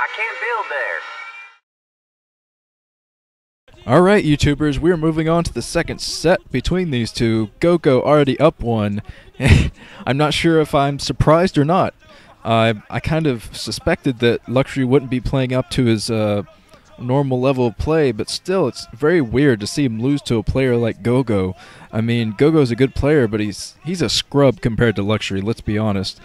I can't build there. Alright, YouTubers, we're moving on to the second set between these two. Go.go already up one. I'm not sure if I'm surprised or not. I kind of suspected that Luxury wouldn't be playing up to his normal level of play, but still, it's very weird to see him lose to a player like Go.go. I mean, Go.go's a good player, but he's a scrub compared to Luxury, let's be honest.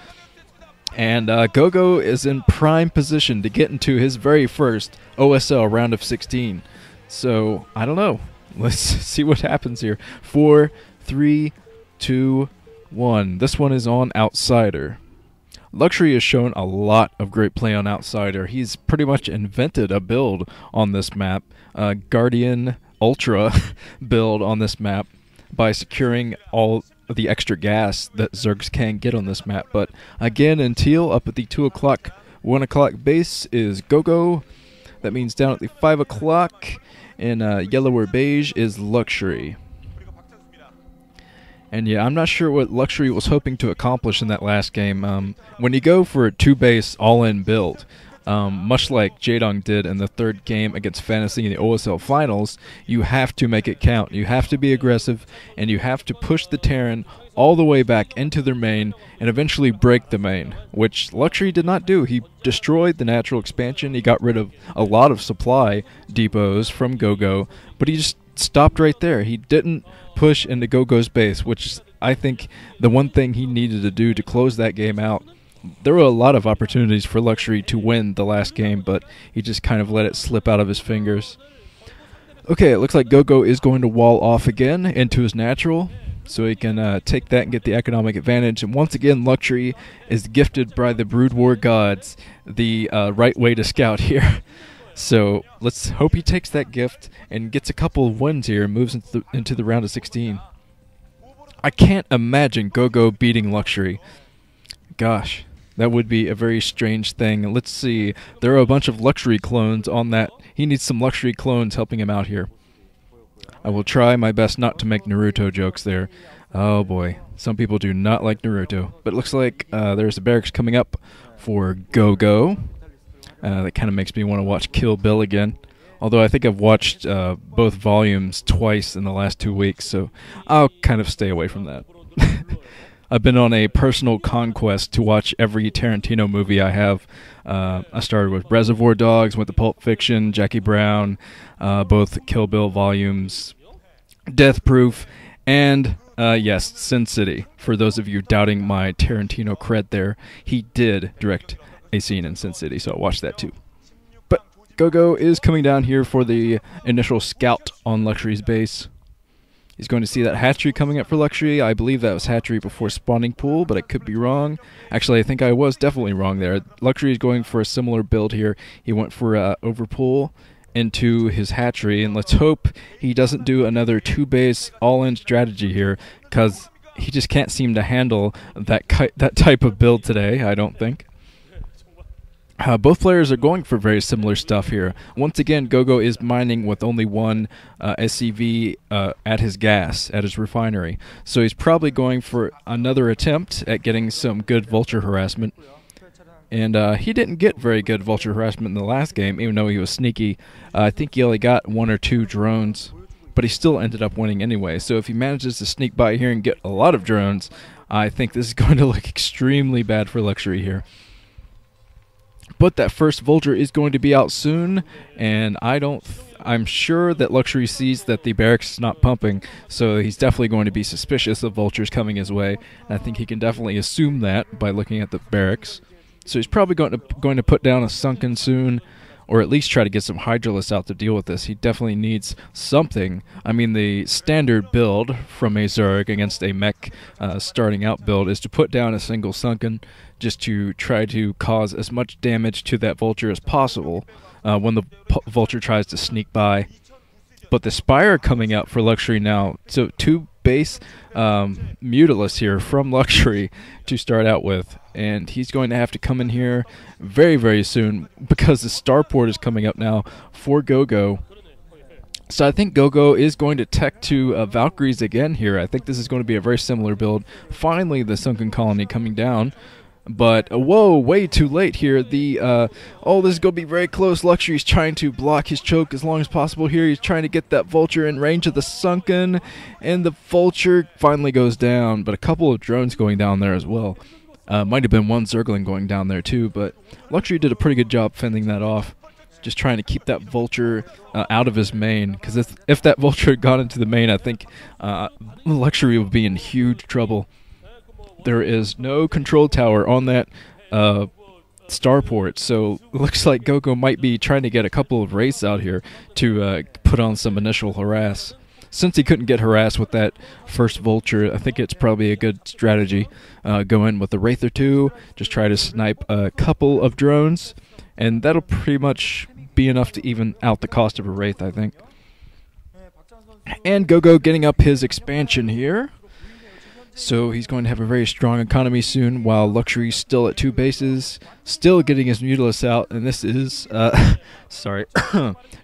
And Go.go is in prime position to get into his very first OSL round of 16. So, I don't know. Let's see what happens here. 4, 3, 2, 1. This one is on Outsider. Luxury has shown a lot of great play on Outsider. He's pretty much invented a build on this map, a Guardian Ultra build on this map, by securing all the extra gas that Zergs can get on this map. But again, in Teal, up at the 2 o'clock, 1 o'clock base is Go.go. That means down at the 5 o'clock in yellow or beige is Luxury. And yeah, I'm not sure what Luxury was hoping to accomplish in that last game. When you go for a 2-base all-in build, much like Jaedong did in the third game against Fantasy in the OSL Finals, you have to make it count. You have to be aggressive, and you have to push the Terran all the way back into their main and eventually break the main, which Luxury did not do. He destroyed the natural expansion. He got rid of a lot of supply depots from Go.go, but he just stopped right there. He didn't push into Go.go's base, which is, I think, the one thing he needed to do to close that game out. There were a lot of opportunities for Luxury to win the last game, but he just kind of let it slip out of his fingers. Okay, it looks like Go.go is going to wall off again into his natural, so he can take that and get the economic advantage. And once again, Luxury is gifted by the Brood War gods the right way to scout here. So let's hope he takes that gift and gets a couple of wins here and moves into the round of 16. I can't imagine Go.go beating Luxury. Gosh, that would be a very strange thing. Let's see. There are a bunch of Luxury clones on that. He needs some Luxury clones helping him out here. I will try my best not to make Naruto jokes there. Oh boy, some people do not like Naruto. But it looks like there's a barracks coming up for Go.go. That kind of makes me want to watch Kill Bill again. Although I think I've watched both volumes twice in the last 2 weeks, so I'll kind of stay away from that. I've been on a personal conquest to watch every Tarantino movie I have. I started with Reservoir Dogs, went to Pulp Fiction, Jackie Brown, both Kill Bill volumes, Death Proof, and yes, Sin City. For those of you doubting my Tarantino cred there, he did direct a scene in Sin City, so I watched that too. But Go.go is coming down here for the initial scout on Luxury's base. He's going to see that hatchery coming up for Luxury. I believe that was hatchery before spawning pool, but I could be wrong. Actually, I think I was definitely wrong there. Luxury is going for a similar build here. He went for overpool into his hatchery, and let's hope he doesn't do another 2-base all-in strategy here, because he just can't seem to handle that type of build today, I don't think. Both players are going for very similar stuff here. Once again, Go.go is mining with only one SCV at his gas, at his refinery. So he's probably going for another attempt at getting some good vulture harassment. And he didn't get very good vulture harassment in the last game, even though he was sneaky. I think he only got 1 or 2 drones, but he still ended up winning anyway. So if he manages to sneak by here and get a lot of drones, I think this is going to look extremely bad for Luxury here. But that first vulture is going to be out soon, and I'm sure that Luxury sees that the barracks is not pumping, so he's definitely going to be suspicious of vultures coming his way. And I think he can definitely assume that by looking at the barracks. So he's probably going to put down a sunken soon, or at least try to get some Hydralists out to deal with this. He definitely needs something. I mean, the standard build from a Zerg against a mech starting out build is to put down a single sunken, just to try to cause as much damage to that vulture as possible when the vulture tries to sneak by. But the Spire coming out for Luxury now, so 2 base Mutalists here from Luxury to start out with, and he's going to have to come in here very, very soon because the Starport is coming up now for Go.go. So I think Go.go is going to tech to Valkyries again here. I think this is going to be a very similar build. Finally, the Sunken Colony coming down. But, whoa, way too late here. Oh, this is going to be very close. Luxury's trying to block his choke as long as possible here. He's trying to get that vulture in range of the sunken, and the vulture finally goes down. But a couple of drones going down there as well. Might have been one Zergling going down there too, but Luxury did a pretty good job fending that off. Just trying to keep that vulture out of his main, because if that vulture had gone into the main, I think Luxury would be in huge trouble. There is no control tower on that starport, so it looks like go.go might be trying to get a couple of wraiths out here to put on some initial harass. Since he couldn't get harassed with that first vulture, I think it's probably a good strategy. Go in with a wraith or two, just try to snipe a couple of drones, and that'll pretty much be enough to even out the cost of a wraith, I think. And go.go getting up his expansion here. So he's going to have a very strong economy soon, while Luxury's still at 2 bases, still getting his Mutalisk out, and this is, sorry,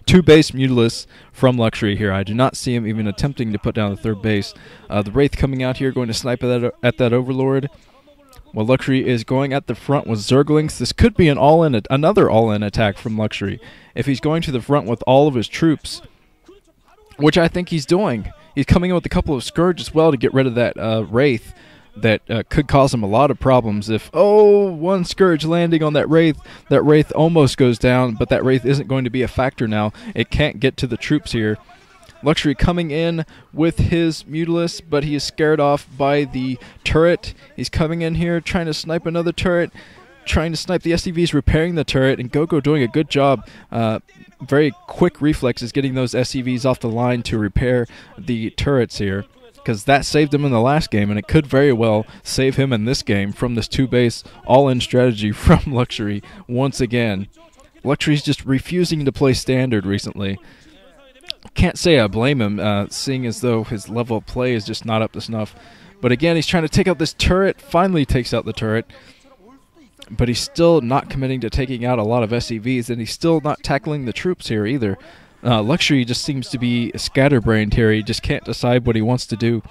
2 base Mutalisk from Luxury here. I do not see him even attempting to put down the 3rd base. The Wraith coming out here, going to snipe at that Overlord, while Luxury is going at the front with Zerglings. This could be another all-in attack from Luxury. If he's going to the front with all of his troops, which I think he's doing. He's coming in with a couple of Scourge as well to get rid of that Wraith that could cause him a lot of problems. If, one Scourge landing on that Wraith almost goes down, but that Wraith isn't going to be a factor now. It can't get to the troops here. Luxury coming in with his Mutalisk, but he is scared off by the turret. He's coming in here trying to snipe another turret, trying to snipe the SCVs, repairing the turret, and go.go doing a good job. Very quick reflexes getting those SCVs off the line to repair the turrets here, because that saved him in the last game, and it could very well save him in this game from this 2-base all-in strategy from Luxury once again. Luxury's just refusing to play standard recently. Can't say I blame him, seeing as though his level of play is just not up to snuff. But again, he's trying to take out this turret, finally takes out the turret, but he's still not committing to taking out a lot of SCVs, and he's still not tackling the troops here either. Luxury just seems to be scatterbrained here. He just can't decide what he wants to do.